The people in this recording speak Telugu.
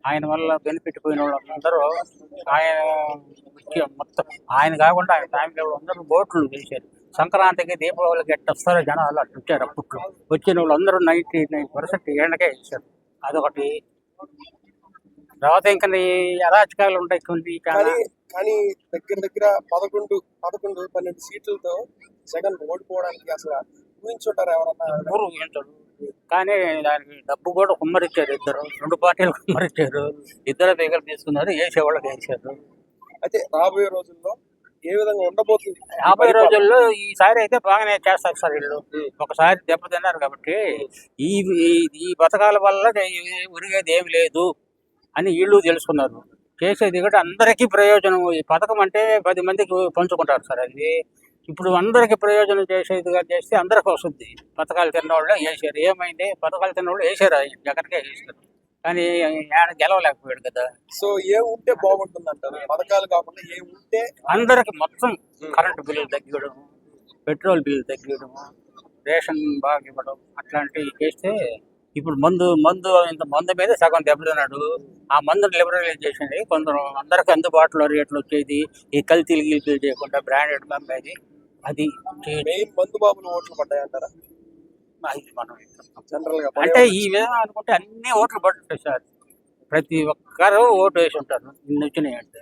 ఆయన వల్ల బెనిఫిట్ పోయిన వాళ్ళందరూ ఆయన మొత్తం ఆయన కాకుండా ఆయన ఫ్యామిలీ అందరూ బోట్లు వేశారు. సంక్రాంతికి దీపావళికి ఎట్ట వస్తారో జనాలు అట్లా వచ్చారు. అప్పట్లో వచ్చిన వాళ్ళందరూ 99% ఎండకే ఇచ్చారు. అదొకటి. తర్వాత ఇంకా ఈ అరాచకాలు ఉంటాయి కొన్ని. కానీ దగ్గర దగ్గర 11-12 సీట్లతో జగన్ ఓడిపోవడానికి అసలు ఊహించుంటారు ఎవరన్నా? ఊహించరు. కానీ దానికి డబ్బు కూడా కుమ్మరిచ్చారు. ఇద్దరు 2 పార్టీలు కుమ్మరిచ్చారు. ఇద్దరు దగ్గర తీసుకున్నారు, వేసేవాళ్ళకి వేసారు. అయితే రాబోయే రోజుల్లో ఏ విధంగా ఉండబోతుంది? రాబోయే రోజుల్లో ఈసారి అయితే బాగానే చేస్తారు సార్ వీళ్ళు. ఒకసారి దెబ్బతిన్నారు కాబట్టి ఈ ఈ పథకాల వల్ల ఉరిగేది ఏమి లేదు అని వీళ్ళు తెలుసుకున్నారు. చేసేది కూడా అందరికీ ప్రయోజనం. ఈ పథకం అంటే 10 మందికి పంచుకుంటారు సార్. అది ఇప్పుడు అందరికి ప్రయోజనం చేసేదిగా చేస్తే అందరికి వస్తుంది. పథకాలు తిన్నవాళ్ళు వేసారు. ఏమైంది? పథకాలు తిన్నవాళ్ళు వేసారు, జగన్కే వేసారు. కానీ ఆయన గెలవలేకపోయాడు కదా. సో ఏ ఉంటే బాగుంటుంది అంటారు? పథకాలు కాకుండా ఏ ఉంటే అందరికి మొత్తం కరెంటు బిల్లులు తగ్గడం, పెట్రోల్ బిల్లు తగ్గడం, రేషన్ బాగా ఇవ్వడం అట్లాంటివి చేస్తే ఇప్పుడు ఇంత మందు మీద సగం దెబ్బతిన్నాడు. ఆ మందుని లిబరలైజ్ చేసింది కొందరు. అందరికి అందుబాటులో రేట్లు వచ్చేది, ఈ కల్తీలు గిల్తీలు చేయకుండా బ్రాండెడ్ అమ్మేది. అది మెయిన్ మందు బాబులు ఓట్లు పడ్డాయంటారా? మనం జనరల్ గా అంటే ఈ విధంగా అనుకుంటే అన్ని ఓట్లు పడుతుంటాయి సార్. ప్రతి ఒక్కరు ఓటు వేసి ఉంటారు నిన్న వచ్చినాయి అంటే.